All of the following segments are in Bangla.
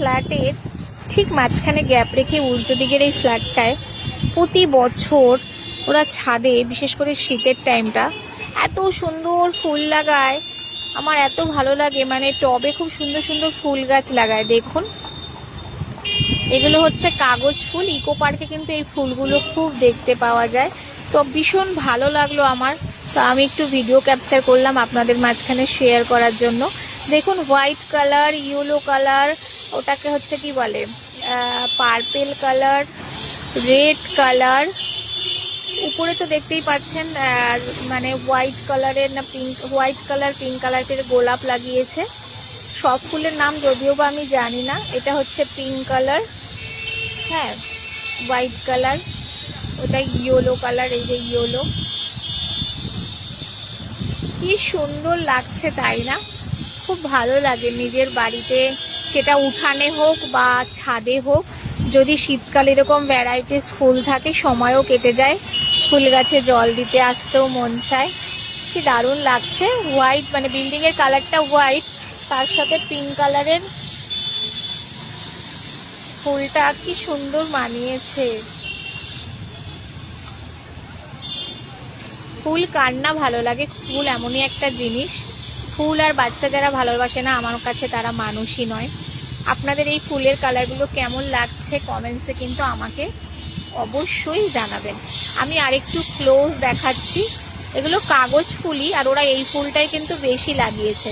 ফ্ল্যাটের ঠিক মাঝখানে গ্যাপ রেখে উল্টো দিকের এই ফ্ল্যাটটায় প্রতি বছর ওরা ছাদে, বিশেষ করে শীতের টাইমটা, এত সুন্দর ফুল লাগায়। আমার এত ভালো লাগে, মানে টবে খুব সুন্দর সুন্দর ফুল গাছ লাগায়। দেখুন, এগুলো হচ্ছে কাগজ ফুল। ইকো পার্কে কিন্তু এই ফুলগুলো খুব দেখতে পাওয়া যায়। তো ভীষণ ভালো লাগলো আমার, তো আমি একটু ভিডিও ক্যাপচার করলাম আপনাদের মাঝখানে শেয়ার করার জন্য। দেখুন, হোয়াইট কালার, ইয়েলো কালার, ওটাকে হচ্ছে কি বলে, পার্পেল কালার, রেড কালার, উপরে তো দেখতেই পাচ্ছেন মানে হোয়াইট কালারের না পিঙ্ক, হোয়াইট কালার পিঙ্ক কালারের গোলাপ লাগিয়েছে। সব ফুলের নাম যদিও বা আমি জানি না। এটা হচ্ছে পিঙ্ক কালার, হ্যাঁ, হোয়াইট কালার, ওটা ইয়েলো কালার, এই যে ইয়েলো। কি সুন্দর লাগছে তাই না? খুব ভালো লাগে নিজের বাড়িতে, সেটা উঠানে হোক বা ছাদে হোক, যদি শীতকালে এরকম ভ্যারাইটিস ফুল থাকে, সময়ও কেটে যায়, ফুল গাছে জল দিতে আসতেও মন চায়। কি দারুণ লাগছে। হোয়াইট মানে বিল্ডিং এর কালারটা হোয়াইট, তার সাথে পিঙ্ক কালারের ফুলটা কি সুন্দর মানিয়েছে। ফুল কার না ভালো লাগে? ফুল এমনই একটা জিনিস, ফুল আর বাচ্চা যারা ভালোবাসে না, আমার কাছে তারা মানুষই নয়। আপনাদের এই ফুলের কালারগুলো কেমন লাগছে কমেন্টসে কিন্তু আমাকে অবশ্যই জানাবেন। আমি আরেকটু ক্লোজ দেখাচ্ছি। এগুলো কাগজ ফুলই, আর ওরা এই ফুলটাই কিন্তু বেশি লাগিয়েছে।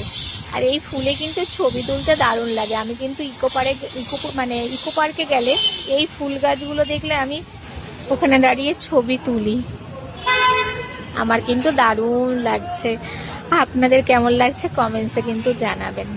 আর এই ফুলে কিন্তু ছবি তুলতে দারুণ লাগে। আমি কিন্তু ইকো পার্কে গেলে এই ফুল গাছগুলো দেখলে আমি ওখানে দাঁড়িয়ে ছবি তুলি। আমার কিন্তু দারুণ লাগছে। আপনাদের কেমন লাগছে কমেন্টসে কিন্তু জানাবেন।